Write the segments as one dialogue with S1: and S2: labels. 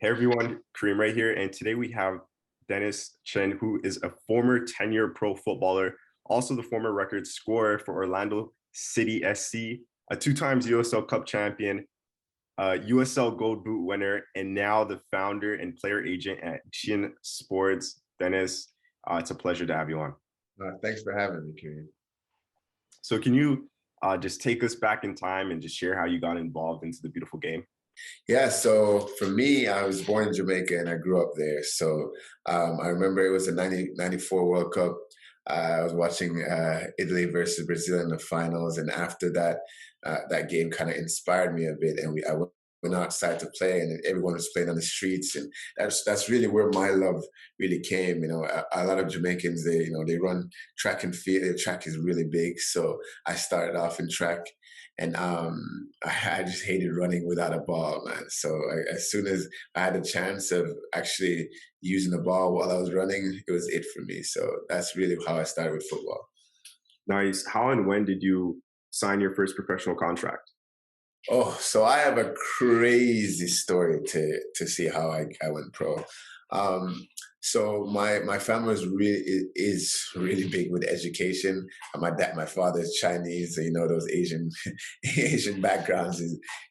S1: Hey everyone, Kareem right here, and today we have Dennis Chen, who is a former 10-year pro footballer, also the former record scorer for Orlando City SC, a two times USL Cup champion, USL Gold Boot winner, and now the founder and player agent at CHYN Sports. Dennis, it's a pleasure to have you on.
S2: Thanks for having me, Kareem.
S1: So can you just take us back in time and just share how you got involved into the beautiful game?
S2: Yeah, so for me, I was born in Jamaica and I grew up there. So I remember it was the 94 World Cup. I was watching Italy versus Brazil in the finals. And after that, that game kind of inspired me a bit. And I went outside to play and everyone was playing on the streets. And that's really where my love really came. You know, a lot of Jamaicans, they run track and field. Their track is really big. So I started off in track. And I just hated running without a ball, man. So as soon as I had a chance of actually using the ball while I was running, it was it for me. So that's really how I started with football.
S1: Nice. How and when did you sign your first professional contract?
S2: Oh, so I have a crazy story to see how I went pro. Um, so my family is really big with education. My father is Chinese, so you know those Asian Asian backgrounds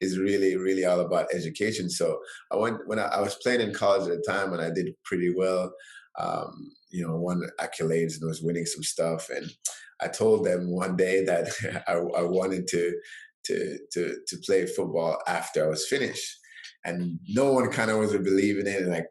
S2: is really all about education. So I was playing in college at the time and I did pretty well. Won accolades and was winning some stuff. And I told them one day that I wanted to play football after I was finished. And no one kind of was believing it, and like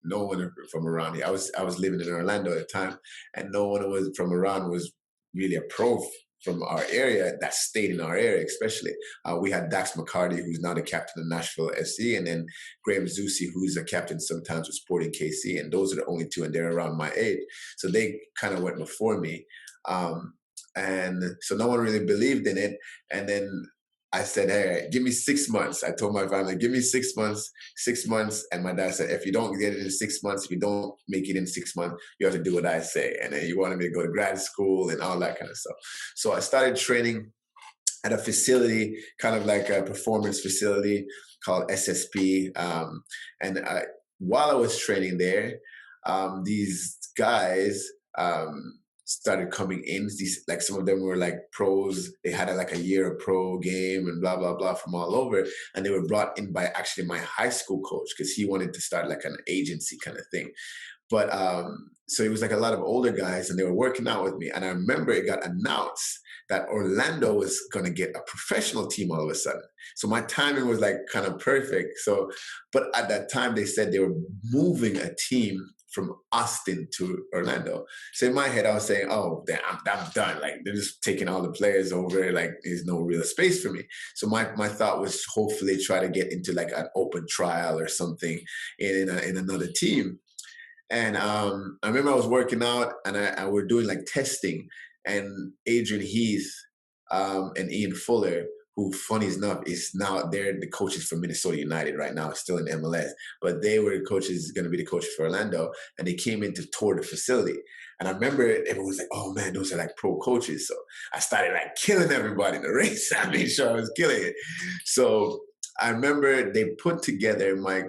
S2: no one from around here. I was living in Orlando at the time, and no one was from around was really a pro from our area that stayed in our area. Especially, we had Dax McCarty, who's now the captain of Nashville SC, and then Graham Zusi, who's a captain sometimes with Sporting KC, and those are the only two, and they're around my age. So they kind of went before me. And so no one really believed in it. And then I said, hey, give me 6 months. I told my family, give me 6 months. And my dad said, if you don't get it in 6 months, if you don't make it in 6 months, you have to do what I say. And then he wanted me to go to grad school and all that kind of stuff. So I started training at a facility, kind of like a performance facility called SSP. While I was training there, these guys, started coming in. These, like, some of them were like pros. They had like a year of pro game and blah blah blah from all over, and they were brought in by actually my high school coach because he wanted to start like an agency kind of thing. But so it was like a lot of older guys, and they were working out with me. And I remember it got announced that Orlando was going to get a professional team all of a sudden. So my timing was like kind of perfect. So, but at that time they said they were moving a team from Austin to Orlando. So in my head, I was saying, "Oh, damn, I'm done. Like they're just taking all the players over. Like there's no real space for me." So my thought was hopefully try to get into like an open trial or something in another team. And I remember I was working out and we're doing like testing, and Adrian Heath and Ian Fuller, who funny enough is now they're the coaches for Minnesota United right now, still in MLS, but they were coaches, going to be the coaches for Orlando, and they came in to tour the facility. And I remember everyone was like, "Oh man, those are like pro coaches." So I started like killing everybody in the race. I made sure I was killing it. So I remember they put together my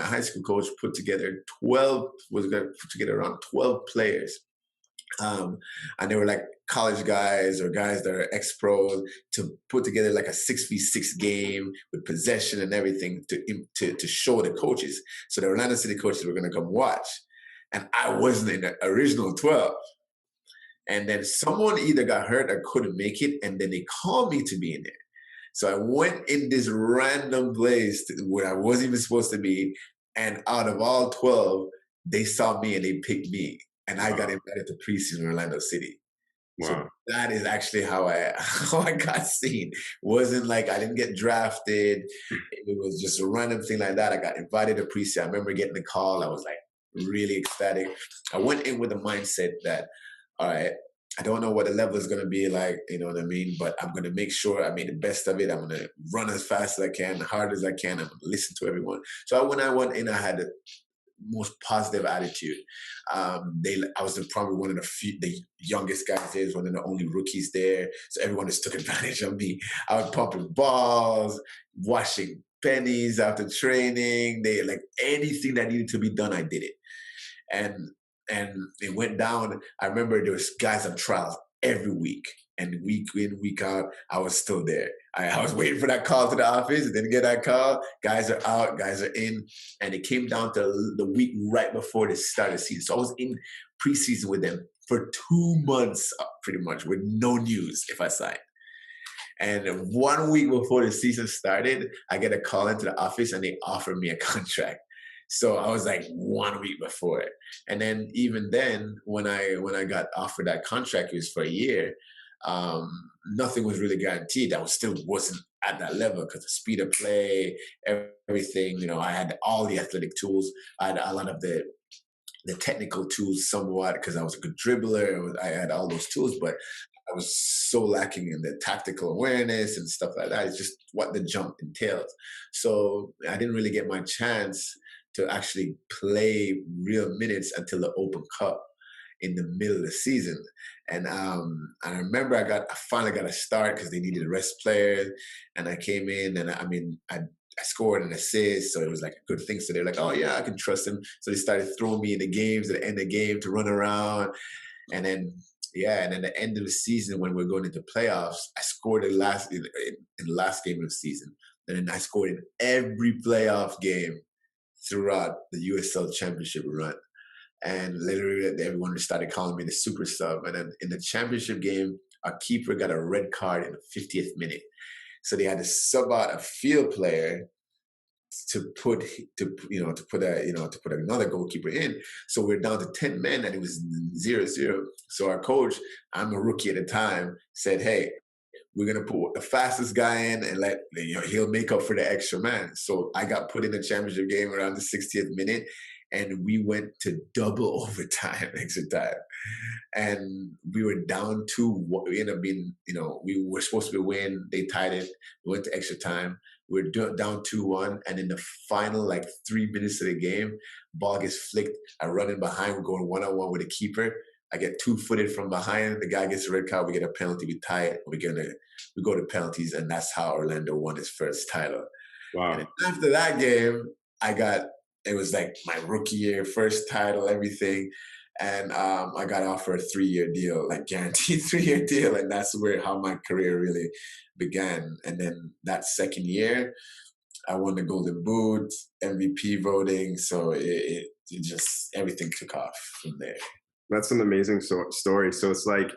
S2: high school coach put together 12 was going to put together around 12 players, and they were like college guys or guys that are ex-pros to put together like a 6v6 game with possession and everything to show the coaches. So the Orlando City coaches were going to come watch, and I wasn't in the original 12. And then someone either got hurt or couldn't make it, and then they called me to be in there. So I went in this random place where I wasn't even supposed to be. And out of all 12, they saw me and they picked me. And I got invited to preseason Orlando City. So
S1: Wow.
S2: that is actually how I got seen. Wasn't like I didn't get drafted. It was just a random thing like that. I got invited to preseason. I remember getting the call. I was like really ecstatic. I went in with the mindset that, all right, I don't know what the level is going to be like, you know what I mean? But I'm going to make sure I make the best of it. I'm going to run as fast as I can, hard as I can. I'm going to listen to everyone. So when I went in, I had the most positive attitude. I was probably one of the youngest guys there, one of the only rookies there. So everyone just took advantage of me. I was pumping balls, washing pennies after training. They like anything that needed to be done, I did it. And and it went down. I remember there was guys on trials every week. And week in, week out, I was still there. I was waiting for that call to the office, didn't get that call. Guys are out, guys are in. And it came down to the week right before the start of the season. So I was in preseason with them for 2 months, pretty much, with no news if I signed. And 1 week before the season started, I get a call into the office and they offered me a contract. So I was like 1 week before it. And then even then, when I got offered that contract, it was for a year. Nothing was really guaranteed. I still wasn't at that level because the speed of play, everything, I had all the athletic tools. I had a lot of the technical tools somewhat because I was a good dribbler. I had all those tools, but I was so lacking in the tactical awareness and stuff like that. It's just what the jump entails. So I didn't really get my chance to actually play real minutes until the Open Cup in the middle of the season. And I remember I finally got a start because they needed rest players. And I came in and I scored an assist, so it was like a good thing. So they're like, oh yeah, I can trust him. So they started throwing me in the games at the end of the game to run around. And then the end of the season when we're going into playoffs, I scored in the last game of the season. And then I scored in every playoff game throughout the USL Championship run. And literally everyone started calling me the super sub. And then in the championship game, our keeper got a red card in the 50th minute. So they had to sub out a field player to put another goalkeeper in. So we're down to 10 men and it was 0-0. So our coach, I'm a rookie at the time, said, hey, we're gonna put the fastest guy in and he'll make up for the extra man. So I got put in the championship game around the 60th minute, and we went to double overtime, extra time, and we were down 2. We ended up being, we were supposed to win. They tied it. We went to extra time. We were down 2-1, and in the final 3 minutes of the game, ball gets flicked. I run in behind. We're going 1-on-1 with the keeper. I get 2-footed from behind. The guy gets a red card. We get a penalty. We tie it. We go to penalties, and that's how Orlando won his first title.
S1: Wow.
S2: And after that game, it was like my rookie year, first title, everything. And I got offered a 3-year deal, guaranteed 3-year deal. And that's how my career really began. And then that second year, I won the Golden Boot, MVP voting. So it just, everything took off from there.
S1: That's an amazing story. So it's like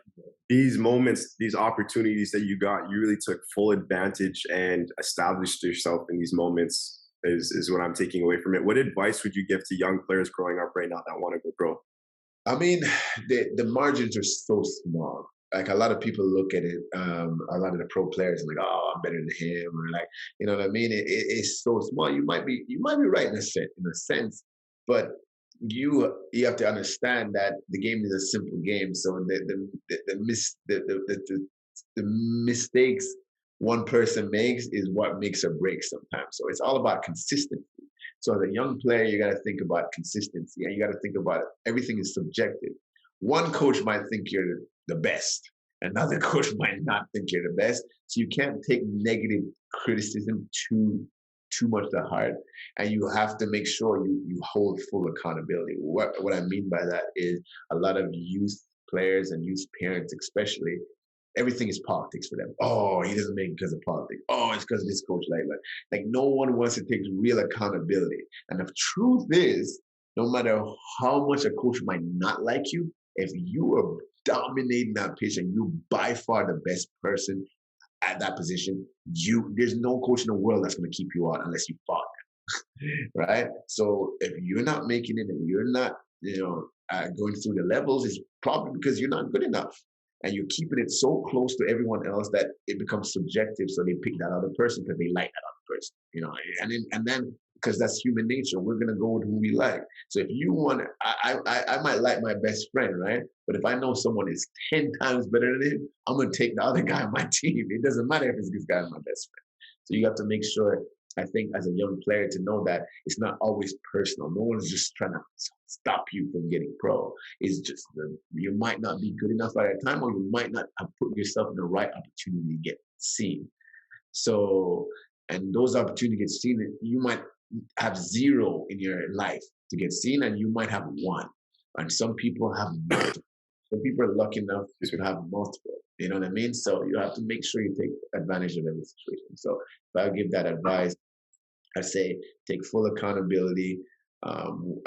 S1: these moments, these opportunities that you got, you really took full advantage and established yourself in these moments is what I'm taking away from it. What advice would you give to young players growing up right now that want to go pro?
S2: I mean, the margins are so small. Like a lot of people look at it, a lot of the pro players and oh, I'm better than him, or you know what I mean? It's so small. You might be right in a sense, but you have to understand that the game is a simple game. So the mistakes one person makes is what makes or breaks sometimes. So it's all about consistency. So as a young player, you got to think about consistency, and you got to think about it. Everything is subjective. One coach might think you're the best. Another coach might not think you're the best. So you can't take negative criticism too much to heart, and you have to make sure you hold full accountability. What I mean by that is a lot of youth players and youth parents especially, everything is politics for them. Oh, he doesn't make it because of politics. Oh, it's because of this coach. Like no one wants to take real accountability. And the truth is, no matter how much a coach might not like you, if you are dominating that pitch and you're by far the best person at that position, there's no coach in the world that's going to keep you out unless you fought them, right? So if you're not making it and you're not, going through the levels, it's probably because you're not good enough. And you're keeping it so close to everyone else that it becomes subjective. So they pick that other person because they like that other person, and then because that's human nature, we're gonna go with who we like. So if you want, I might like my best friend, right? But if I know someone is 10 times better than him, I'm gonna take the other guy on my team. It doesn't matter if it's this guy my best friend. So you have to make sure, I think, as a young player, to know that it's not always personal. No one's just trying to stop you from getting pro. It's just you might not be good enough at that time, or you might not have put yourself in the right opportunity to get seen. So and those opportunities get seen, you might have zero in your life to get seen, and you might have one. And some people have multiple. Some people are lucky enough to have multiple. You know what I mean? So you have to make sure you take advantage of every situation. So if I give that advice, I say take full accountability, and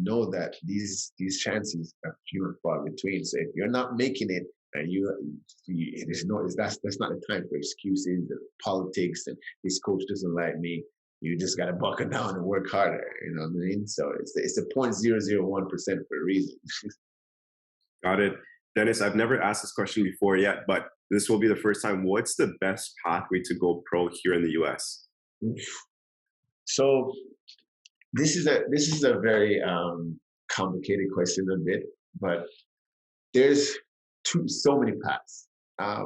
S2: know that these chances are few and far between. So if you're not making it, and there's no, that's not the time for excuses and politics and this coach doesn't like me. You just gotta buckle down and work harder. You know what I mean? So it's a 0.001% for a reason.
S1: Got it. Dennis, I've never asked this question before yet, but this will be the first time. What's the best pathway to go pro here in the US?
S2: So this is a very complicated question a bit, but there's so many paths. I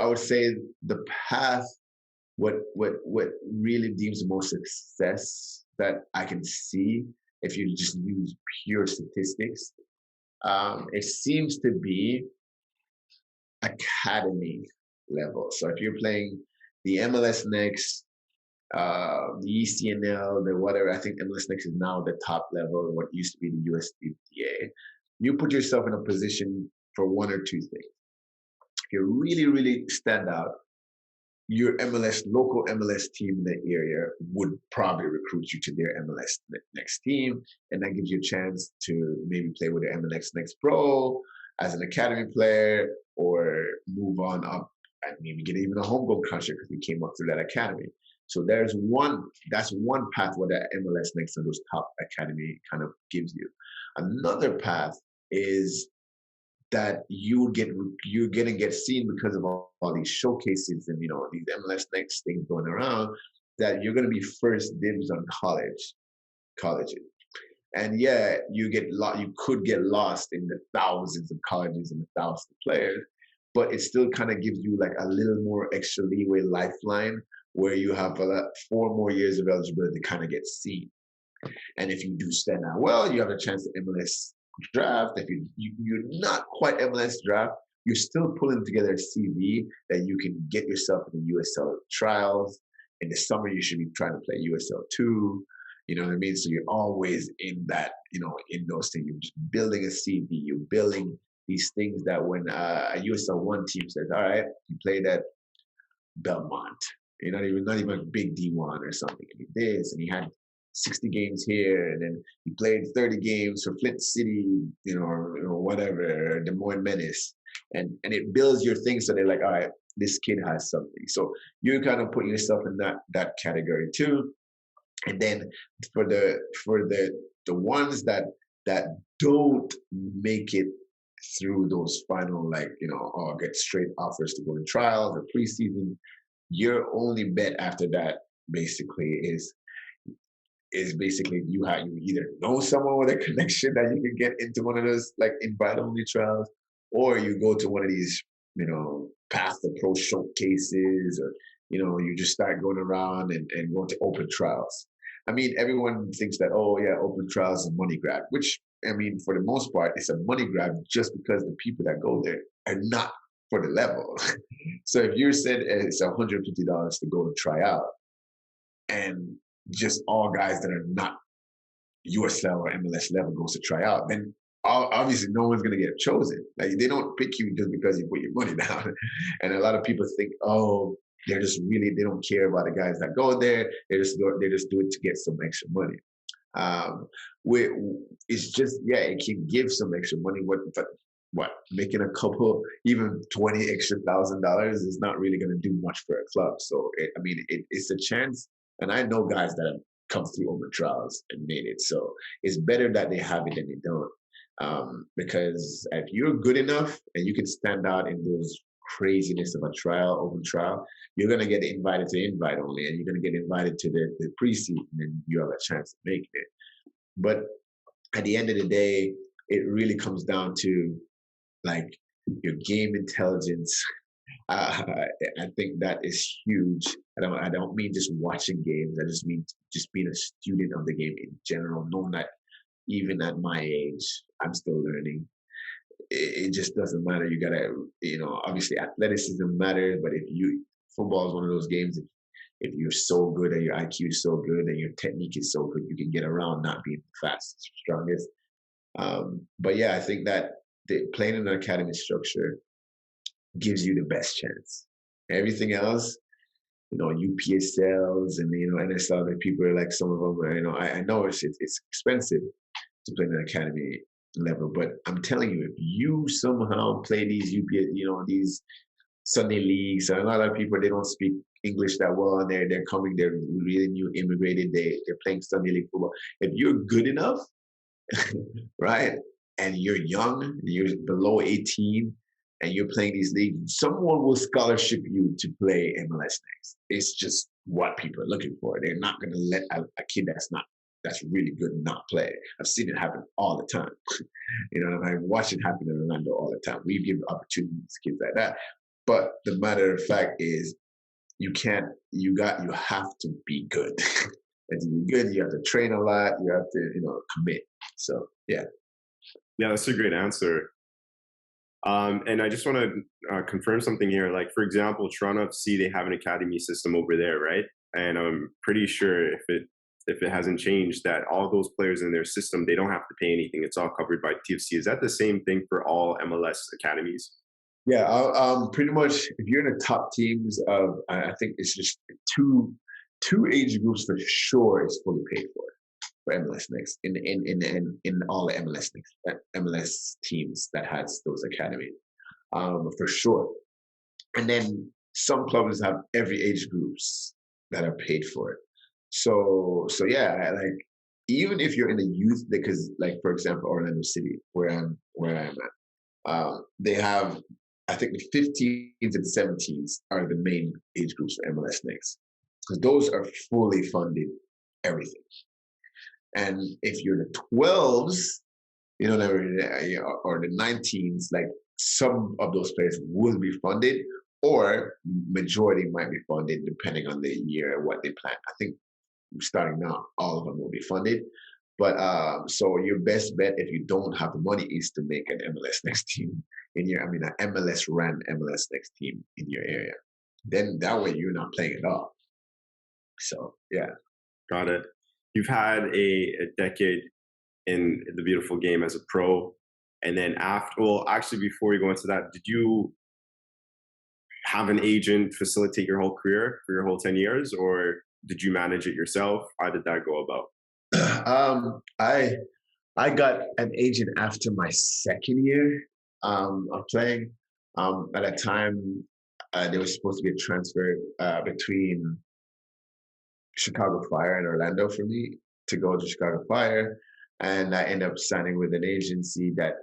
S2: would say the path, what really deems the most success that I can see, if you just use pure statistics, it seems to be academy level. So if you're playing the MLS Next, the ECNL, the whatever, I think MLS Next is now the top level of what used to be the USDA. You put yourself in a position for one or two things. If you really, really stand out, your local MLS team in the area would probably recruit you to their MLS Next team, and that gives you a chance to maybe play with the MLS Next Pro as an academy player, or move on up and maybe get even a homegrown contract because we came up through that academy. So that's one path where the MLS Next and those top academy kind of gives you. Another path is that you're gonna get seen because of all these showcases and these MLS Next things going around, that you're gonna be first dibs on colleges. And yeah, you could get lost in the thousands of colleges and the thousands of players, but it still kind of gives you like a little more extra leeway lifeline where you have 4 more years of eligibility to kind of get seen. And if you do stand out well, you have a chance to MLS draft. If you're not quite MLS draft, you're still pulling together a CV that you can get yourself in the USL trials. In the summer, you should be trying to play USL 2. You know what I mean? So you're always in that, in those things. You're just building a CV. You're building these things that when a USL 1 team says, all right, you played at Belmont. You're not even a big D1 or something. You did this, and you had 60 games here, and then you played 30 games for Flint City, or whatever, Des Moines Menace, and it builds your thing. So they're like, all right, this kid has something. So you're kind of putting yourself in that category too. And then for the ones that don't make it through those final, or get straight offers to go to trials or preseason, your only bet after that basically is basically you either know someone with a connection that you can get into one of those like invite only trials, or you go to one of these path to pro showcases, or you just start going around and going to open trials. I mean, everyone thinks that, oh yeah, open trials is a money grab, which I mean, for the most part, it's a money grab just because the people that go there are not for the level. So if you said it's $150 to go and try out, and just all guys that are not USL or MLS level goes to try out, then obviously no one's going to get chosen. Like, they don't pick you just because you put your money down. And a lot of people think, oh, they don't care about the guys that go there. They just do it to get some extra money. It's just, it can give some extra money. What making a couple, even $20,000 extra is not really going to do much for a club. So it's a chance. And I know guys that have come through open trials and made it. So it's better that they have it than they don't. Because if you're good enough and you can stand out in those craziness of a open trial, you're going to get invited to invite only, and you're going to get invited to the preseason, and you have a chance of making it. But at the end of the day, it really comes down to like your game intelligence. I think that is huge. I don't mean just watching games. I just mean just being a student of the game in general, knowing that even at my age, I'm still learning. It just doesn't matter. You gotta, obviously athleticism matters, but if football is one of those games. If you're so good and your IQ is so good and your technique is so good, you can get around not being the fastest, strongest. But yeah, I think that playing in an academy structure gives you the best chance. Everything else, UPSLs and NSL, that people are like, some of them are, I know it's expensive to play in an academy level, but I'm telling you, if you somehow play these these Sunday leagues, and a lot of people, they don't speak English that well, and they're coming, they're really new immigrated, they're playing Sunday league football. If you're good enough, right, and you're young, you're below 18, and you're playing these leagues, someone will scholarship you to play MLS next. It's just what people are looking for. They're not going to let a kid that's really good not play. I've seen it happen all the time. I watch it happen in Orlando all the time. We give opportunities to kids like that. But the matter of fact is, you have to be good. And to be good, you have to train a lot. You have to, commit. So, yeah.
S1: Yeah, that's a great answer. And I just want to confirm something here. Like, for example, Toronto FC, they have an academy system over there, right? And I'm pretty sure if it hasn't changed, that all those players in their system, they don't have to pay anything. It's all covered by TFC. Is that the same thing for all MLS academies?
S2: Yeah, pretty much. If you're in the top teams of, I think it's just two age groups for sure is fully paid for MLS Next in all the MLS teams that has those academies, for sure. And then some clubs have every age groups that are paid for it. So yeah, like, even if you're in the youth, because, like, for example, Orlando City, where I'm at, they have, I think, the 15s and 17s are the main age groups for MLS Next, because those are fully funded everything. And if you're the 12s, or the 19s, like, some of those players will be funded, or majority might be funded depending on the year and what they plan. I think starting now, all of them will be funded. But so your best bet, if you don't have the money, is to make an MLS Next team an MLS ran MLS Next team in your area. Then that way you're not playing at all. So yeah.
S1: Got it. You've had a decade in the beautiful game as a pro. And then before we go into that, did you have an agent facilitate your whole career for your whole 10 years, or did you manage it yourself? How did that go about?
S2: I got an agent after my second year of playing. At that time, there was supposed to be a transfer between Chicago Fire and Orlando for me to go to Chicago Fire, and I ended up signing with an agency that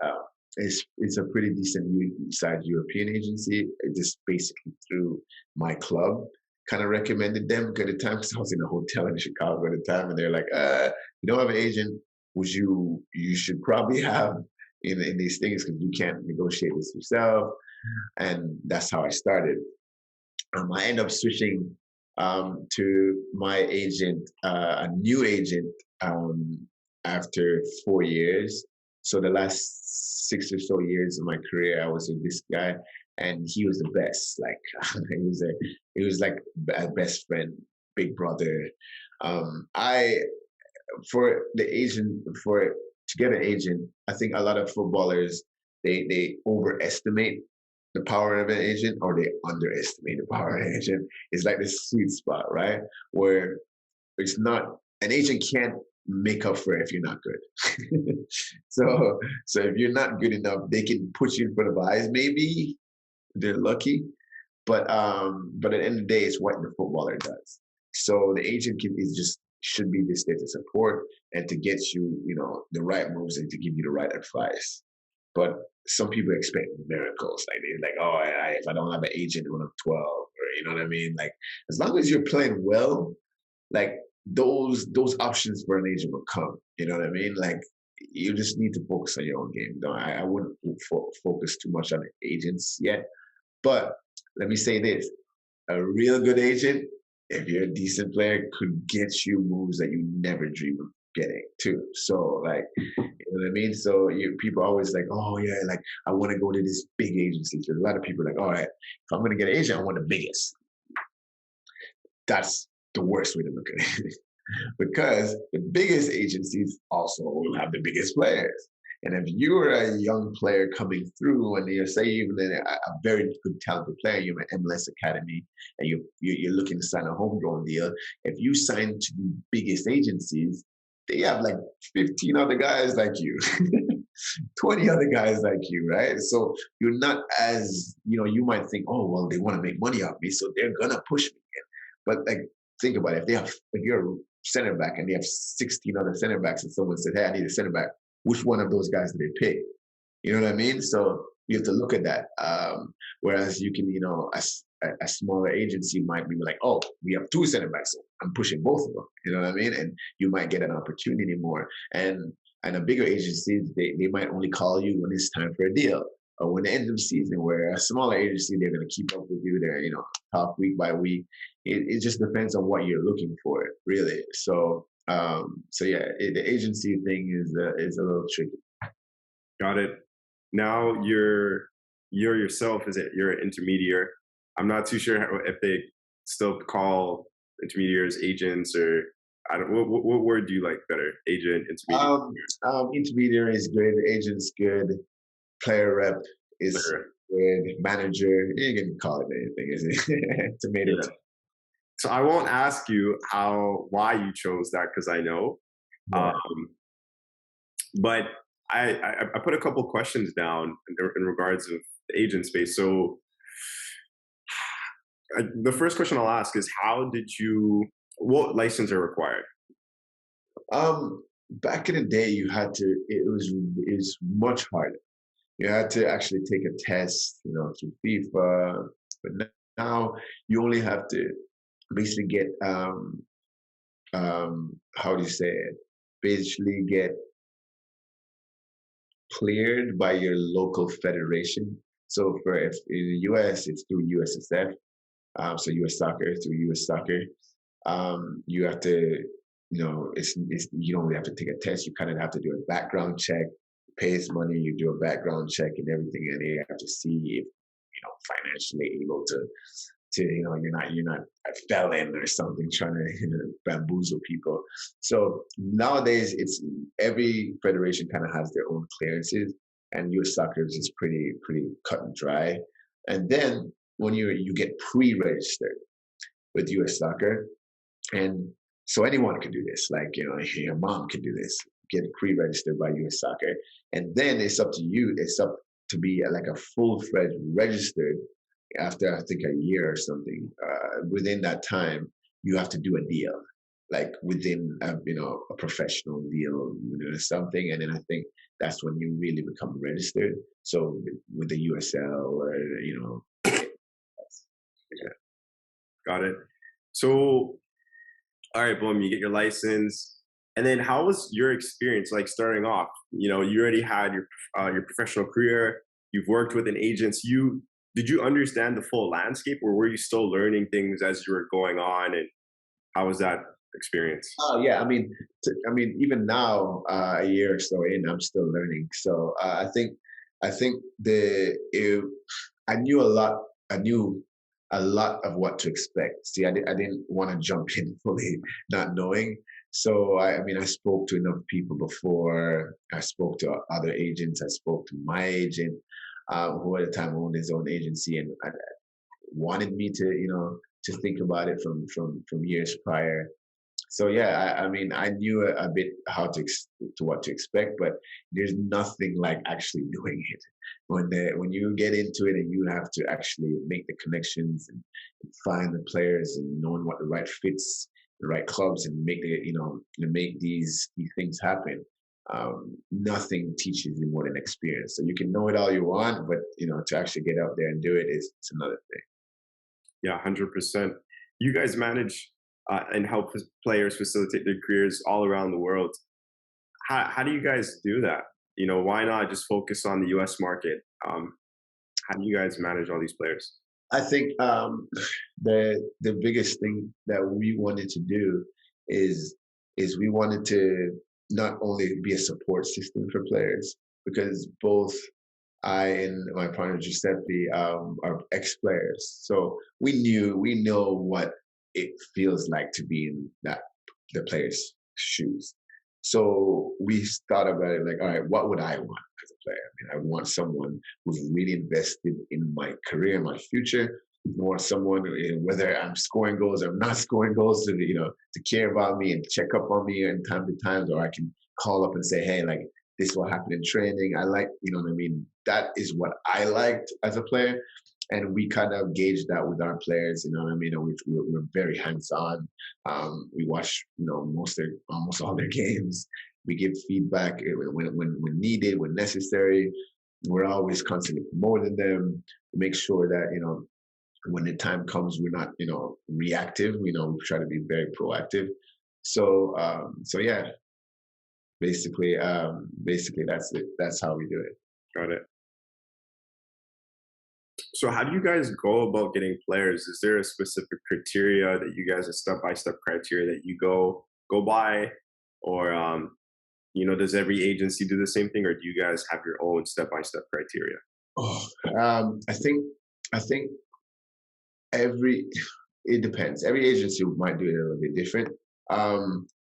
S2: is a pretty decent sized European agency. It just basically through my club kind of recommended them at the time, because I was in a hotel in Chicago at the time, and they're like, you don't have an agent, you should probably have in these things, because you can't negotiate this yourself. And that's how I started. I ended up switching to my agent, a new agent, after 4 years. So the last 6 or so years of my career, I was with this guy, and he was the best. Like, he was like a best friend, big brother. To get an agent, I think a lot of footballers, they overestimate the power of an agent, or they underestimate the power of an agent. It's like this sweet spot, right? Where it's not, an agent can't make up for it if you're not good. So if you're not good enough, they can put you in front of eyes. Maybe they're lucky, but at the end of the day, it's what the footballer does. So the agent should be this there to support and to get you, the right moves and to give you the right advice. But some people expect miracles. Like, they're like, oh, if I don't have an agent when I'm 12, or you know what I mean? Like, as long as you're playing well, like, those options for an agent will come. You know what I mean? Like, you just need to focus on your own game. I wouldn't focus too much on agents yet. But let me say this: a real good agent, if you're a decent player, could get you moves that you never dream of getting too. So, like, you know what I mean? So people always like, oh yeah, like, I want to go to this big agency. So a lot of people are like, all right, if I'm going to get an agent, I want the biggest. that's the worst way to look at it. Because the biggest agencies also will have the biggest players. And if you're a young player coming through, and you're say even a very good talented player, you're an MLS academy, and you're looking to sign a homegrown deal, if you sign to the biggest agencies, they have like 15 other guys like you, 20 other guys like you, right? So you're not as, you might think, oh, well, they want to make money off me, so they're gonna push me in. But like, think about it. If you're a center back and they have 16 other center backs, and someone said, hey, I need a center back, which one of those guys do they pick? You know what I mean? So you have to look at that. Whereas you can, a smaller agency might be like, oh, we have two center backs, so I'm pushing both of them. You know what I mean? And you might get an opportunity more. And a bigger agency, they might only call you when it's time for a deal, or when the end of the season. Where a smaller agency, they're going to keep up with you. They're, talk week by week. It just depends on what you're looking for, really. So yeah, the agency thing is a little tricky.
S1: Got it. Now you're yourself, you're an intermediary. I'm not too sure if they still call intermediaries agents, or I don't. What word do you like better? Agent, intermediary.
S2: Intermediary is good. Agent's good. Player rep is good. Manager, you can call it anything, is it? Tomato.
S1: Yeah. So I won't ask you why you chose that, because I know. Yeah. But I put a couple questions down in regards of the agent space. So the first question I'll ask is, what license are required?
S2: Back in the day, you had to. It was much harder. You had to actually take a test, through FIFA. But now you only have to basically get how do you say it? Basically get cleared by your local federation. So if in the US, it's through USSF, so US Soccer, through US Soccer. You have to, you don't really have to take a test. You kind of have to do a background check, pays money, you do a background check and everything, and they have to see if, financially able to, you're not a felon or something trying to bamboozle people. So nowadays, it's every federation kind of has their own clearances, and US Soccer is pretty cut and dry. And then when you get pre-registered with US Soccer, and so anyone can do this. Like, your mom can do this, get pre-registered by US Soccer, and then it's up to you. It's up to be like a full-fledged registered after, I think, a year or something. Within that time, you have to do a deal, like within a professional deal, something, and then I think that's when you really become registered. So with the USL, or yeah.
S1: Got it. So, all right, boom, you get your license. And then how was your experience like starting off? You already had your professional career. You've worked with an agent. Did you understand the full landscape, or were you still learning things as you were going on? And how was that experience?
S2: Oh yeah, I mean, even now, a year or so in, I'm still learning. So I think I knew a lot. I knew a lot of what to expect. See, I didn't want to jump in fully not knowing. So I spoke to enough people before. I spoke to other agents. I spoke to my agent, who at the time owned his own agency, and wanted me to think about it from years prior. So yeah, I knew a bit how to what to expect, but there's nothing like actually doing it. When you get into it and you have to actually make the connections and find the players and knowing what the right fits, the right clubs, and make make these things happen. Nothing teaches you more than experience. So you can know it all you want, but to actually get out there and do it's another thing.
S1: Yeah, 100%. You guys manage and help players facilitate their careers all around the world. How do you guys do that? Why not just focus on the US market? How do you guys manage all these players?
S2: I think the biggest thing that we wanted to do is we wanted to not only be a support system for players, because both I and my partner Giuseppe are ex-players, so we know what it feels like to be in the player's shoes. So we thought about it like, all right, what would I want as a player? I mean, I want someone who's really invested in my career, my future. I want someone, whether I'm scoring goals or I'm not scoring goals, to care about me and check up on me in time to times, or I can call up and say, hey, like, this is what happened in training. I like, you know what I mean? That is what I liked as a player. And we kind of gauge that with our players, you know what I mean? And we're very hands-on. We watch, almost all their games. We give feedback when needed, when necessary. We're always constantly promoting them. Make sure that, when the time comes, we're not, reactive. We try to be very proactive. So yeah, basically that's it. That's how we do it.
S1: Got it. So how do you guys go about getting players? Is there a specific criteria that you guys, a step-by-step criteria that you go by, or does every agency do the same thing, or do you guys have your own step-by-step criteria?
S2: I think it depends. Every agency might do it a little bit different.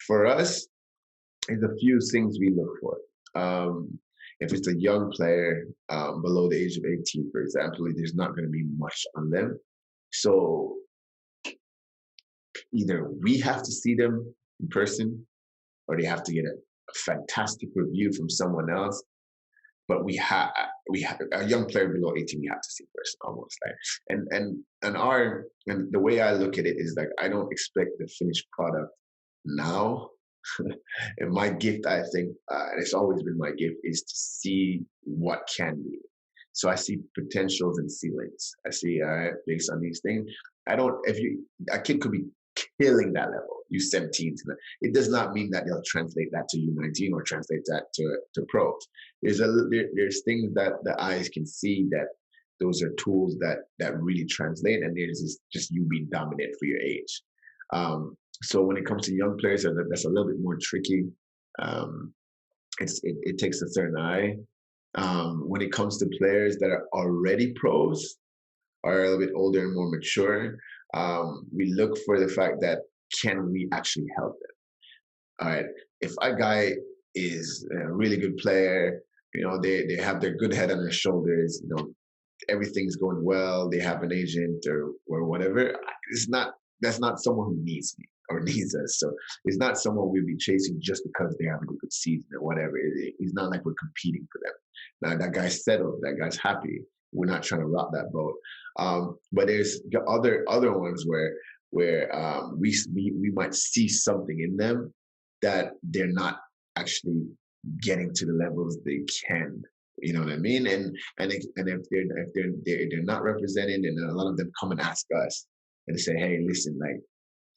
S2: For us, there's a few things we look for. If it's a young player below the age of 18, for example, there's not going to be much on them. So either we have to see them in person, or they have to get a fantastic review from someone else. But we have a young player below 18, we have to see person almost like. And the way I look at it is like, I don't expect the finished product now. And my gift, I think, and it's always been my gift, is to see what can be. So I see potentials and ceilings. I see, based on these things, a kid could be killing that level, U17. It does not mean that they'll translate that to U19 or translate that to pros. There's things that the eyes can see, that those are tools that really translate, and there's just you being dominant for your age. So when it comes to young players, that's a little bit more tricky. It takes a certain eye. When it comes to players that are already pros, are a little bit older and more mature, we look for the fact that, can we actually help them? All right, if a guy is a really good player, they have their good head on their shoulders, everything's going well, they have an agent or whatever, that's not someone who needs me or needs us. So it's not someone we'll be chasing just because they're having a good season or whatever. It's not like we're competing for them. Now that guy's settled, that guy's happy. We're not trying to rock that boat. But there's other ones where we might see something in them that they're not actually getting to the levels they can. You know what I mean? And if they're not represented, and a lot of them come and ask us and say, hey, listen, like,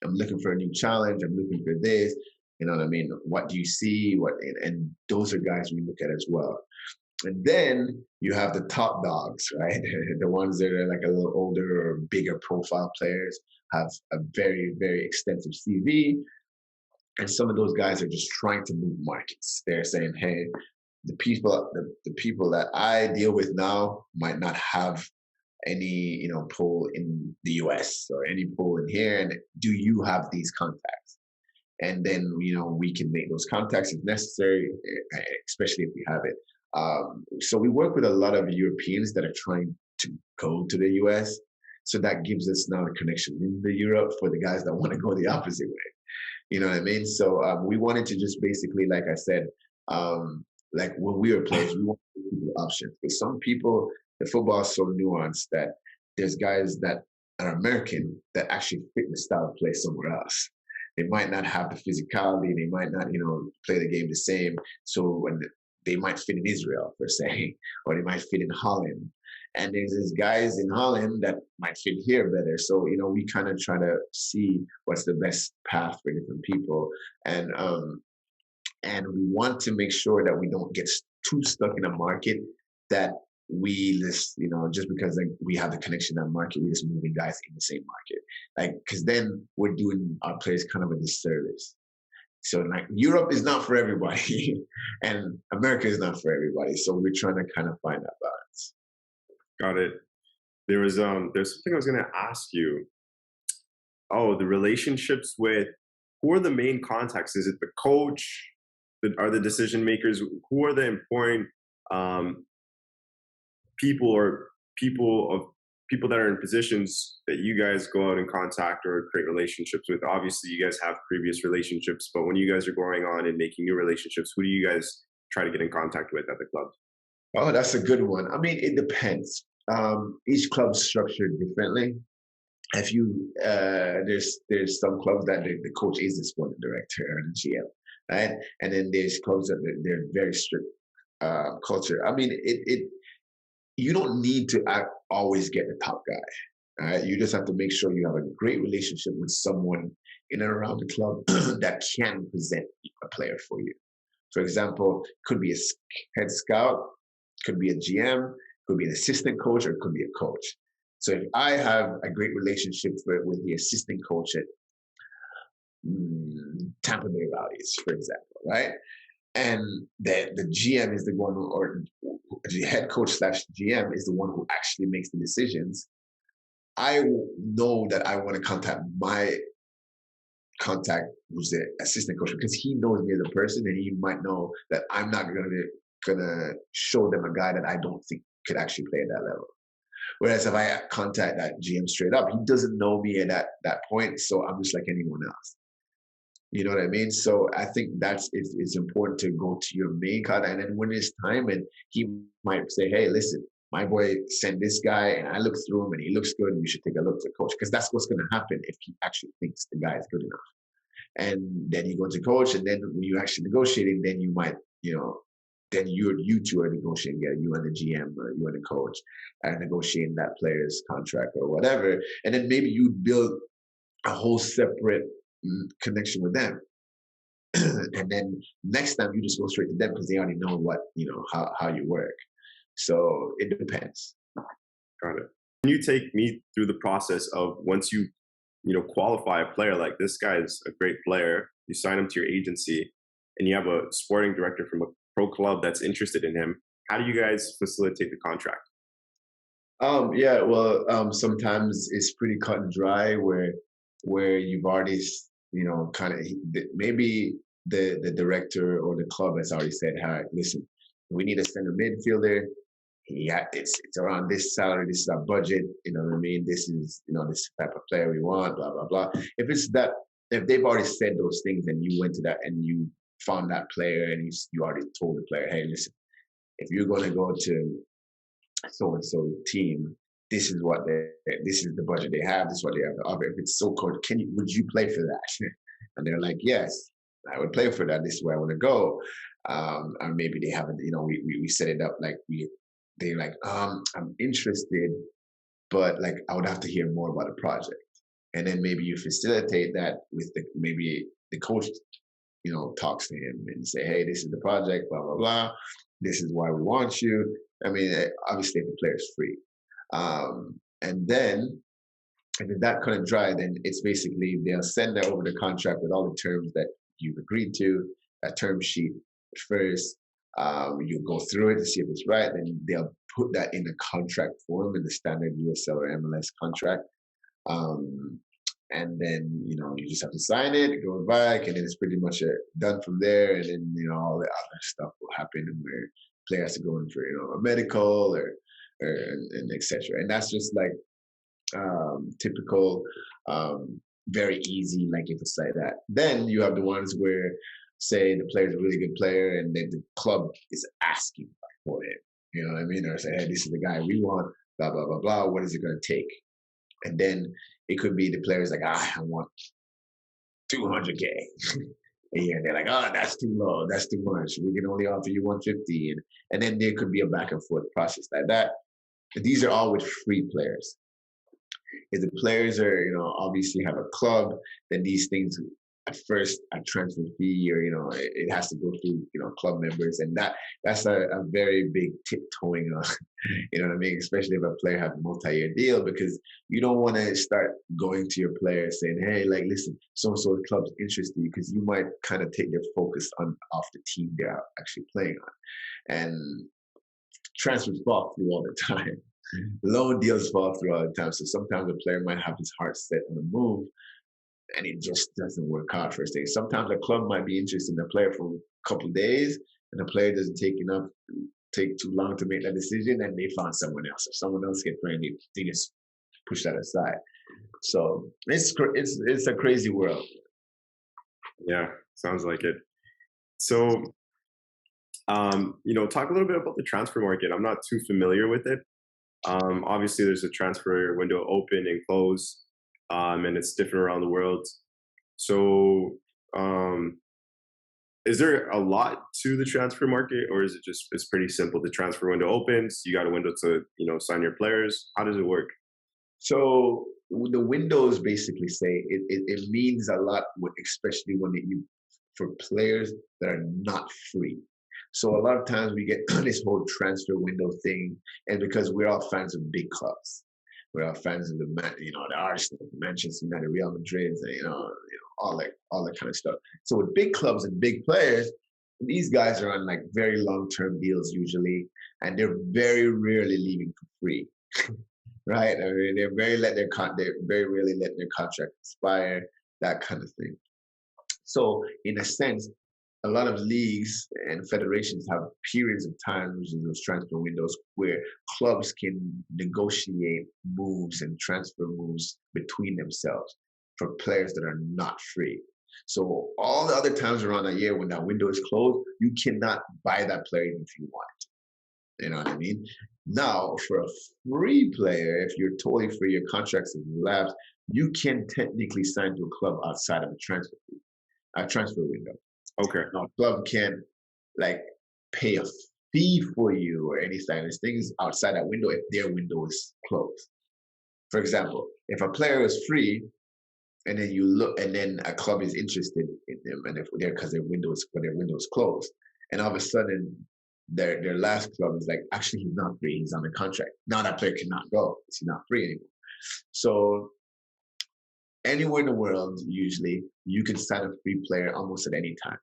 S2: I'm looking for a new challenge. I'm looking for this. You know what I mean? What do you see? And those are guys we look at as well. And then you have the top dogs, right? The ones that are like a little older or bigger profile players, have a very, very extensive CV. And some of those guys are just trying to move markets. They're saying, hey, the people that I deal with now might not have any, pull in the US or any pull in here. And do you have these contacts? And then, we can make those contacts if necessary, especially if we have it. So we work with a lot of Europeans that are trying to go to the US. So that gives us now a connection in Europe for the guys that want to go the opposite way. You know what I mean? So we wanted to just basically, like I said, like when we were players, we want to give people options. Because some people, the football is so nuanced that there's guys that are American that actually fit the style of play somewhere else. They might not have the physicality. They might not, play the game the same. So they might fit in Israel, per se, or they might fit in Holland. And there's these guys in Holland that might fit here better. So, we kind of try to see what's the best path for different people. And we want to make sure that we don't get too stuck in a market that we just, just because we have the connection in that market, we're just moving guys in the same market. Because then we're doing our players kind of a disservice. So Europe is not for everybody and America is not for everybody. So we're trying to kind of find that balance.
S1: Got it. There's something I was going to ask you. Oh, the relationships with who are the main contacts? Is it the coach? Are the decision makers? Who are the important um, people or people that are in positions that you guys go out and contact or create relationships with? Obviously, you guys have previous relationships, but when you guys are going on and making new relationships, who do you guys try to get in contact with at the club?
S2: Oh, that's a good one. I mean, it depends. Each club's structured differently. If you there's some clubs that the coach is the sporting director or the GM, right? And then there's clubs that they're very strict culture. I mean, it you don't need to always get the top guy. All right? You just have to make sure you have a great relationship with someone in and around the club that can present a player for you. For example, could be a head scout, could be a GM, could be an assistant coach, or it could be a coach. So if I have a great relationship with the assistant coach at Tampa Bay Rowdies, for example, right? And the GM is the one who, or the head coach slash GM is the one who actually makes the decisions. I know that I want to contact my contact who's the assistant coach because he knows me as a person and he might know that I'm not gonna show them a guy that I don't think could actually play at that level. Whereas if I contact that GM straight up, he doesn't know me at that point, so I'm just like anyone else. You know what I mean? So I think it's important to go to your main contact, and then when it's time, and he might say, "Hey, listen, my boy sent this guy, and I looked through him, and he looks good, and you should take a look at the coach," because that's what's going to happen if he actually thinks the guy is good enough. And then you go to coach, and then when you actually negotiating, then you might, then you two are negotiating together, you and the GM or you and the coach, and negotiating that player's contract or whatever, and then maybe you build a whole separate connection with them. And then next time you just go straight to them because they already know how you work. So it depends.
S1: Got it. Can you take me through the process of once you qualify a player like this guy is a great player, you sign him to your agency, and you have a sporting director from a pro club that's interested in him. How do you guys facilitate the contract?
S2: Yeah, well, sometimes it's pretty cut and dry where you've already, kind of maybe the director or the club has already said, "All right, listen, we need a center midfielder. It's around this salary. This is our budget. You know what I mean? This is this type of player we want. Blah blah blah." If they've already said those things and you went to that and you found that player and you already told the player, "Hey, listen, if you're going to go to so and so team, this is the budget they have. This is what they have to offer. If it's so cold, would you play for that?" And they're like, "Yes, I would play for that. This is where I want to go." Or maybe they haven't. We set it up like they're like, "I'm interested, but like I would have to hear more about the project." And then maybe you facilitate that with maybe the coach, talks to him and say, "Hey, this is the project. Blah blah blah. This is why we want you." I mean, obviously the player's free. And then if that couldn't dry, then it's basically they'll send over the contract with all the terms that you've agreed to, a term sheet first. You go through it to see if it's right. Then they'll put that in a contract form in the standard USL or MLS contract. And then you just have to sign it, go back, and then it's pretty much done from there. And then all the other stuff will happen where player has to go in for a medical or and etc. And that's just like typical, very easy. Like if it's like that, then you have the ones where say the player's a really good player and then the club is asking for him. You know what I mean? Or say, "Hey, this is the guy we want. Blah blah blah blah. What is it going to take?" And then it could be the player's like, "I want 200K." a year. And they're like, "Oh, that's too low. That's too much. We can only offer you 150." And then there could be a back and forth process like that. And these are all with free players. If the players are, obviously have a club, then these things at first a transfer fee or it has to go through club members, and that's a very big tiptoeing on, you know what I mean, especially if a player has a multi-year deal, because you don't want to start going to your player saying, "Hey, like listen, so and so the club's interested," because you might kind of take their focus off the team they're actually playing on. And transfers fall through all the time. Loan deals fall through all the time. So sometimes a player might have his heart set on a move, and it just doesn't work out for a stage. Sometimes a club might be interested in a player for a couple of days, and the player doesn't take too long to make that decision, and they find someone else, or someone else get trained. They just push that aside. So it's a crazy world.
S1: Yeah, sounds like it. So, talk a little bit about the transfer market. I'm not too familiar with it. Obviously, there's a transfer window open and close, and it's different around the world. So, is there a lot to the transfer market, or is it just it's pretty simple? The transfer window opens, you got a window to sign your players. How does it work?
S2: So the windows basically say it means a lot, especially when you for players that are not free. So a lot of times we get this whole transfer window thing, and because we're all fans of big clubs, we're all fans of the Arsenal, Manchester United, Real Madrid, all that kind of stuff. So with big clubs and big players, these guys are on like very long-term deals usually, and they're very rarely leaving for free. Right? I mean, they very rarely let their contract expire, that kind of thing. So in a sense, a lot of leagues and federations have periods of time, which is those transfer windows, where clubs can negotiate moves and transfer moves between themselves for players that are not free. So all the other times around a year when that window is closed, you cannot buy that player even if you want it. You know what I mean? Now, for a free player, if you're totally free, your contracts have lapsed, you can technically sign to a club outside of a transfer window.
S1: Okay.
S2: Now, a club can like pay a fee for you or anything. There's things outside that window if their window is closed. For example, if a player is free and then you look, and then a club is interested in them, and if they're because their window is closed, and all of a sudden their last club is like, actually he's not free, he's on a contract. Now that player cannot go because he's not free anymore. So anywhere in the world, usually you can sign a free player almost at any time.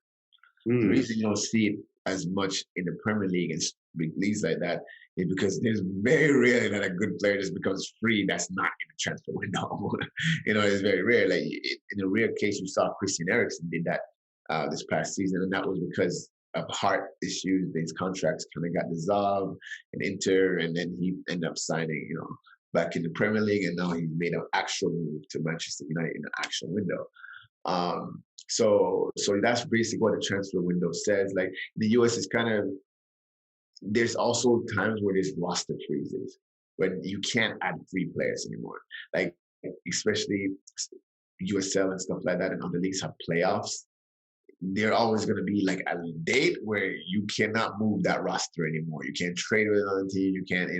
S2: The reason you don't see it as much in the Premier League and big leagues like that is because there's very rarely that a good player just becomes free that's not in the transfer window. It's very rare. Like in a rare case, you saw Christian Eriksen did that this past season, and that was because of heart issues. His contracts kind of got dissolved in Inter, and then he ended up signing, back in the Premier League, and now he's made an actual move to Manchester United in an actual window. So that's basically what the transfer window says. Like the US is there's also times where there's roster freezes when you can't add free players anymore. Like especially USL and stuff like that, and other leagues have playoffs. They're always going to be like a date where you cannot move that roster anymore. You can't trade with another team. You can't,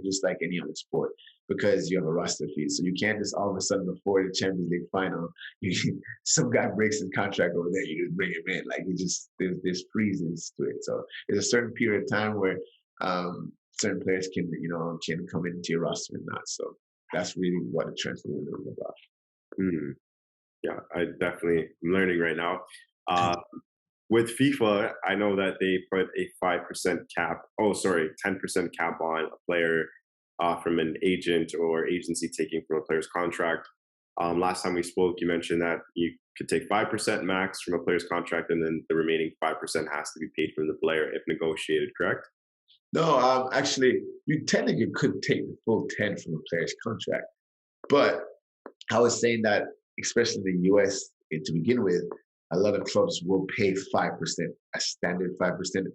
S2: just like any other sport, because you have a roster fee. So you can't just all of a sudden before the Champions League final, some guy breaks his contract over there, you just bring him in. Like there's freezes to it. So there's a certain period of time where certain players can come into your roster and not. So that's really what the transfer window is about.
S1: Yeah, I definitely am learning right now. With FIFA, I know that they put a 5% cap. 10% cap on a player from an agent or agency taking from a player's contract. Last time we spoke, you mentioned that you could take 5% max from a player's contract, and then the remaining 5% has to be paid from the player if negotiated. Correct?
S2: No, actually, you technically could take the full 10 from a player's contract, but I was saying that, especially in the US, to begin with, a lot of clubs will pay 5%, a standard 5%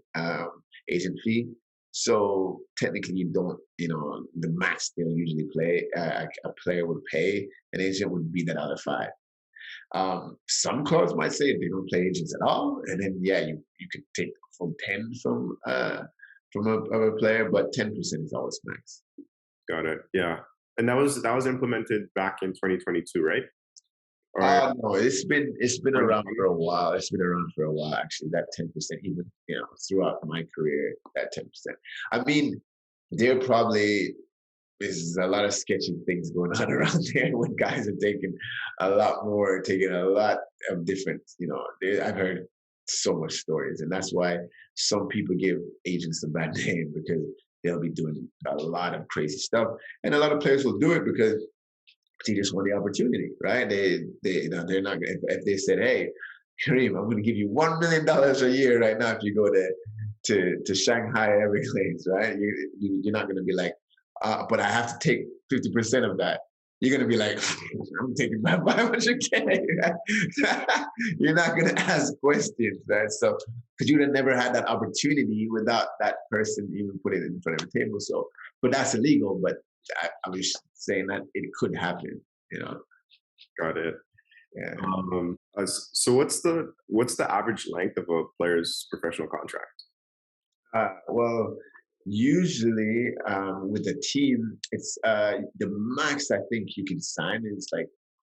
S2: agent fee. So technically, you don't, the max they'll usually play, a player would pay, an agent would be that other 5. Some clubs might say they don't play agents at all, and then you could take the full 10 from a player, but 10% is always max.
S1: Got it. Yeah, and that was implemented back in 2022, right?
S2: No, it's been around for a while. It's been around for a while, actually. That 10%, even throughout my career, that 10%. I mean, there probably is a lot of sketchy things going on around there when guys are taking a lot of different. I've heard so much stories, and that's why some people give agents a bad name, because they'll be doing a lot of crazy stuff, and a lot of players will do it because He just want the opportunity, right? You know, they're not if they said, "Hey, Kareem, I'm going to give you $1 million a year right now if you go to Shanghai Everglades," right? You're not going to be like, but I have to take 50% of that. You're going to be like, I'm taking my 500K. You're not going to ask questions, right? So, because you'd have never had that opportunity without that person even putting it in front of the table. So, but that's illegal. But I was saying that it could happen, you know?
S1: Got it.
S2: Yeah.
S1: So what's the average length of a player's professional contract?
S2: Well, usually with a team, it's the max I think you can sign is like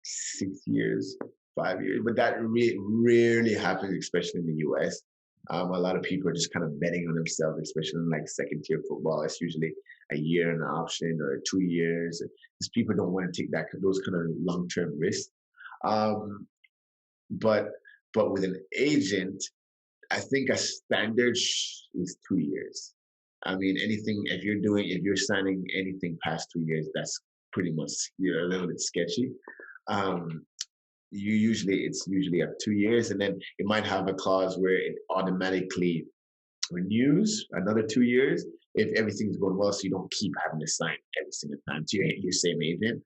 S2: 6 years, 5 years, but that rarely happens, especially in the US. A lot of people are just kind of betting on themselves, especially in like second tier football. It's usually a year and an option or 2 years, because people don't want to take those kind of long term risks. Um, but with an agent, I think a standard is 2 years. I mean, if you're signing anything past 2 years, that's pretty much, a little bit sketchy. Um, it's usually up 2 years, and then it might have a clause where it automatically renews another 2 years if everything's going well, so you don't keep having to sign every single time to your same agent.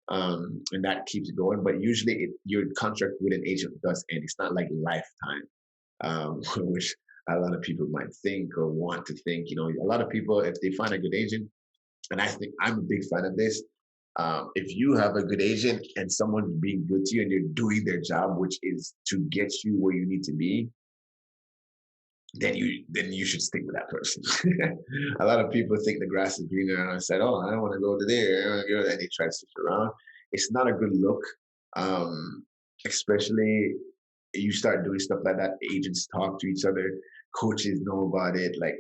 S2: And that keeps going. But usually, your contract with an agent does end. It's not like lifetime, which a lot of people might think or want to think. A lot of people, if they find a good agent, and I think I'm a big fan of this. If you have a good agent and someone's being good to you and they're doing their job, which is to get you where you need to be, then you should stick with that person. A lot of people think the grass is greener, and I said, "Oh, I don't want to go to there," and they try to switch around. It's not a good look, especially you start doing stuff like that. Agents talk to each other, coaches know about it. Like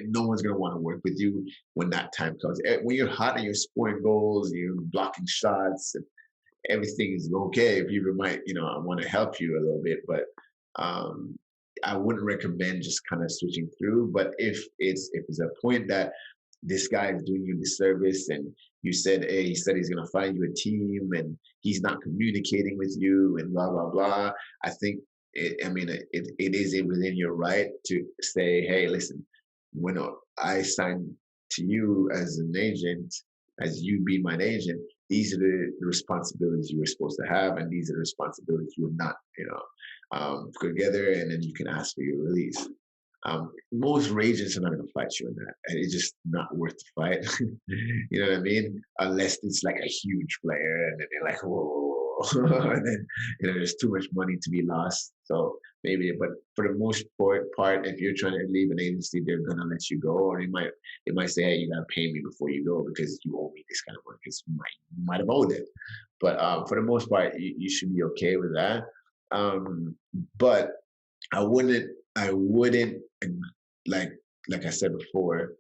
S2: no one's gonna want to work with you when that time comes. When you're hot and you're scoring goals, you're blocking shots, and everything is okay. People might, I want to help you a little bit, but um, I wouldn't recommend just kind of switching through. But if it's a point that this guy is doing you a disservice, and you said, hey, he said he's gonna find you a team, and he's not communicating with you, and blah blah blah. I think it is within your right to say, hey, listen, when I signed to you as an agent, as you be my agent, these are the responsibilities you were supposed to have, and these are the responsibilities you were not, together, and then you can ask for your release. Most agents are not going to fight you in that. It's just not worth the fight. You know what I mean? Unless it's like a huge player, and then they're like, whoa, and then there's too much money to be lost. So maybe, but for the most part, if you're trying to leave an agency, they're gonna let you go, or they might say, hey, you gotta pay me before you go because you owe me this kind of money, because you might have owed it. But for the most part, you should be okay with that. But I wouldn't like I said before,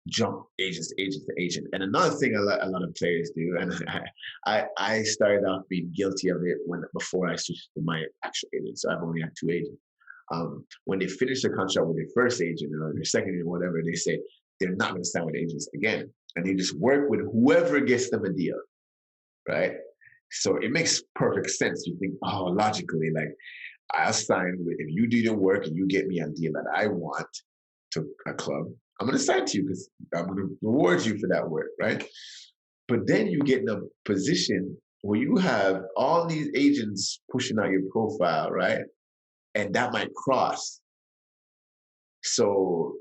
S2: jump agents to agent. And another thing a lot of players do, and I started off being guilty of it before I switched to my actual agent. So I've only had two agents. When they finish their contract with their first agent or their second agent, whatever, they say they're not going to sign with agents again, and they just work with whoever gets them a deal, right? So it makes perfect sense. You think, oh, logically, like, I'll sign with, if you do the work and you get me a deal that I want to a club, I'm going to sign to you because I'm going to reward you for that work, right? But then you get in a position where you have all these agents pushing out your profile, right? And that might cross. So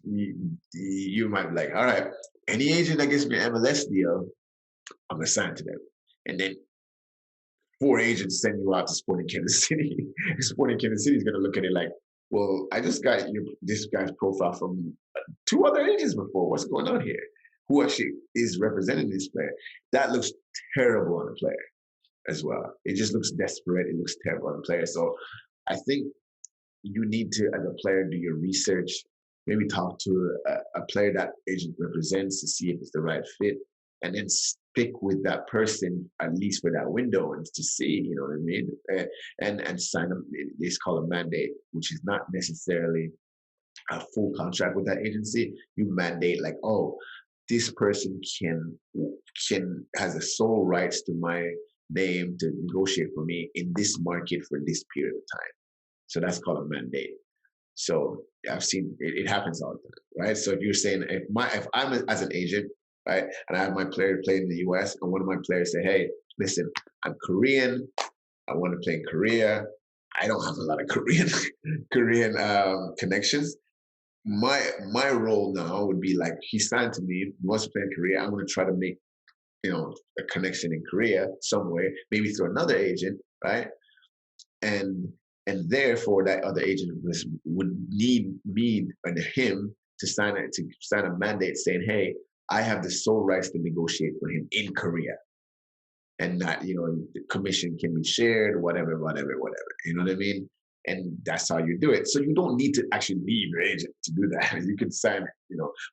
S2: you might be like, all right, any agent that gets me an MLS deal, I'm going to sign to them. And then 4 agents send you out to Sporting Kansas City. Sporting Kansas City is going to look at it like, well, I just got this guy's profile from 2 other agents before. What's going on here? Who actually is representing this player? That looks terrible on the player as well. It just looks desperate. It looks terrible on the player. So I think you need to, as a player, do your research. Maybe talk to a player that agent represents to see if it's the right fit, and then stick with that person at least for that window and to see, you know what I mean? And sign them. It's called a mandate, which is not necessarily a full contract with that agency. You mandate like, oh, this person has the sole rights to my name to negotiate for me in this market for this period of time. So that's called a mandate. So I've seen it happens all the time, right? So if you're saying if I'm as an agent, right, and I have my player playing in the US, and one of my players say, hey, listen, I'm Korean, I want to play in Korea. I don't have a lot of Korean connections. My role now would be like, he signed to me, he wants to play in Korea. I'm going to try to make a connection in Korea somewhere, maybe through another agent, right? And therefore that other agent would need me and him to sign a mandate saying, hey, I have the sole rights to negotiate for him in Korea. And that, the commission can be shared, whatever. You know what I mean? And that's how you do it. So you don't need to actually leave your agent to do that. You can sign,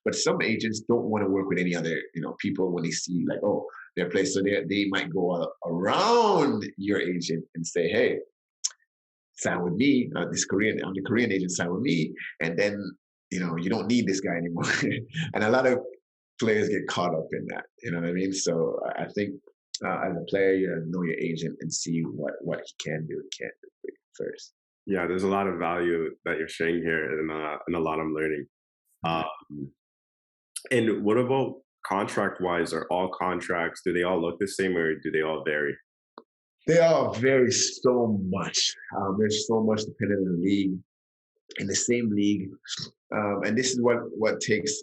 S2: but some agents don't want to work with any other, people when they see like, oh, their place. So they might go around your agent and say, hey, sign with me. I'm the Korean agent, sign with me. And then, you don't need this guy anymore. And a lot of players get caught up in that. You know what I mean? So I think, as a player, you know your agent and see what he can do and can't do for you first.
S1: Yeah, there's a lot of value that you're sharing here, and a lot I'm learning. And what about contract-wise? Are all contracts, do they all look the same, or do they all vary?
S2: They all vary so much. There's so much depending on the league. In the same league, and this is what takes.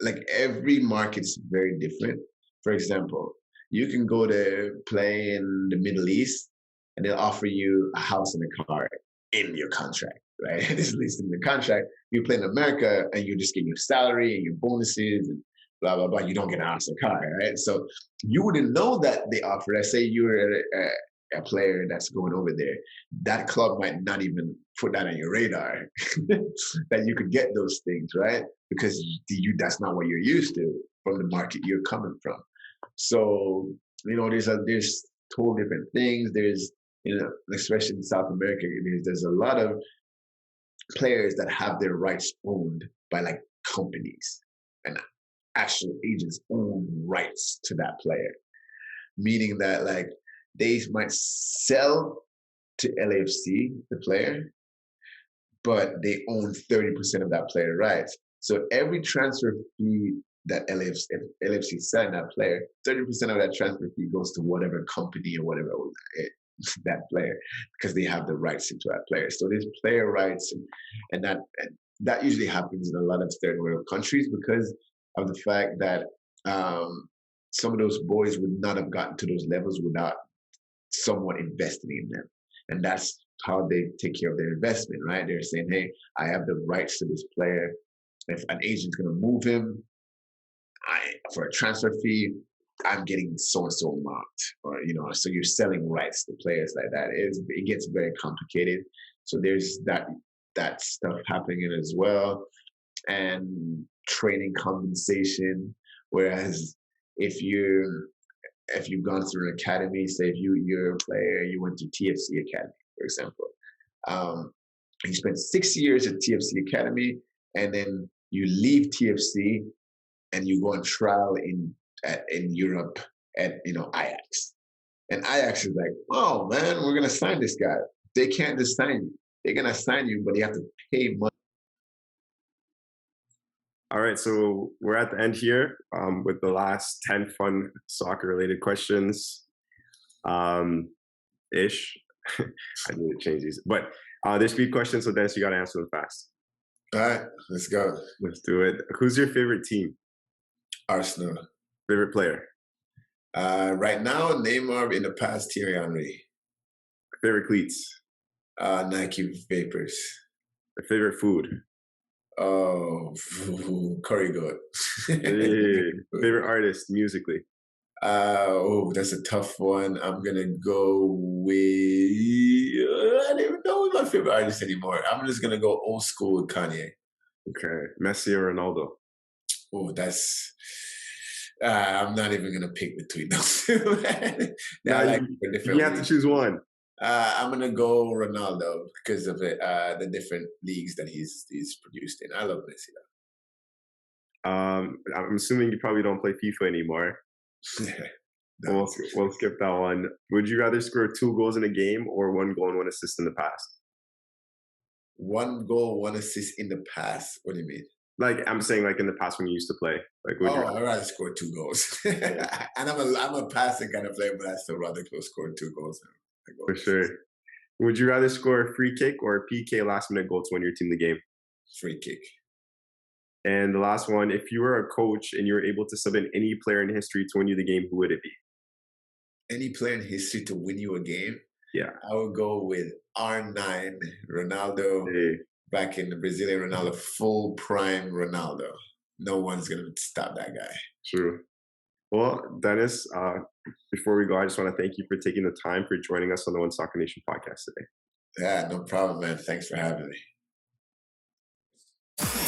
S2: Like every market's very different. For example, you can go to play in the Middle East and they'll offer you a house and a car in your contract, right? This is at least in the contract. You play in America and you're just getting your salary and your bonuses and blah, blah, blah. You don't get a house and a car, right? So you wouldn't know that they offer. Let's say you're a player that's going over there. That club might not even put that on your radar that you could get those things, right? Because that's not what you're used to from the market you're coming from. So, there's totally different things. There's, especially in South America, there's a lot of players that have their rights owned by like companies, and actual agents own rights to that player. Meaning that like they might sell to LAFC, the player, but they own 30% of that player rights. So every transfer fee that LAFC send that player, 30% of that transfer fee goes to whatever company or whatever that player, because they have the rights into that player. So there's player rights, and that usually happens in a lot of third world countries because of the fact that some of those boys would not have gotten to those levels without someone investing in them. And that's how they take care of their investment, right? They're saying, hey, I have the rights to this player. If an agent's going to move him, for a transfer fee, I'm getting so-and-so amount. Or, so you're selling rights to players like that. It gets very complicated. So there's that stuff happening as well. And training compensation. Whereas if you've gone through an academy, say if you're a player, you went to TFC Academy, for example. You spent 6 years at TFC Academy, and then you leave TFC and you go on trial in Europe at Ajax. And Ajax is like, oh man, we're gonna sign this guy. They can't just sign you. They're gonna sign you, but you have to pay money.
S1: All right, so we're at the end here with the last 10 fun soccer-related questions. Ish. I need to change these. But they're speed questions, so Dennis, you got to answer them fast.
S2: All right, let's go.
S1: Let's do it. Who's your favorite team?
S2: Arsenal.
S1: Favorite player?
S2: Right now, Neymar. In the past, Thierry Henry.
S1: Favorite cleats?
S2: Nike Vapors.
S1: Favorite food?
S2: Oh, curry goat.
S1: Favorite artist musically?
S2: That's a tough one. I'm gonna go with. I don't even know my favorite artist anymore. I'm just gonna go old school with Kanye.
S1: Okay, Messi or Ronaldo?
S2: Oh, that's. I'm not even gonna pick between those two.
S1: You have to choose one.
S2: I'm gonna go Ronaldo because of the different leagues that he's produced in. I love Messi though.
S1: I'm assuming you probably don't play FIFA anymore.
S2: No.
S1: We'll skip that one. Would you rather score 2 goals in a game or 1 goal and 1 assist in the past?
S2: 1 goal, 1 assist in the past. What do you mean?
S1: Like I'm saying, like in the past when you used to play. Like, would you
S2: Oh,
S1: rather?
S2: I'd rather score 2 goals.
S1: Yeah,
S2: And I'm a passing kind of player, but I still rather go score 2 goals than a goal
S1: for
S2: and
S1: sure.
S2: assist.
S1: Would you rather score a free kick or a PK last minute goal to win your team the game?
S2: Free kick.
S1: And the last one, if you were a coach and you were able to sub in any player in history to win you the game, who would it be?
S2: Any player in history to win you a game,
S1: Yeah.
S2: I would go with R9, Ronaldo,
S1: Hey,
S2: back in the Brazilian Ronaldo, full prime Ronaldo. No one's going to stop that guy.
S1: true. Well, Dennis, before we go, I just want to thank you for taking the time for joining us on the One Soccer Nation podcast today.
S2: Yeah, no problem, man. Thanks for having me.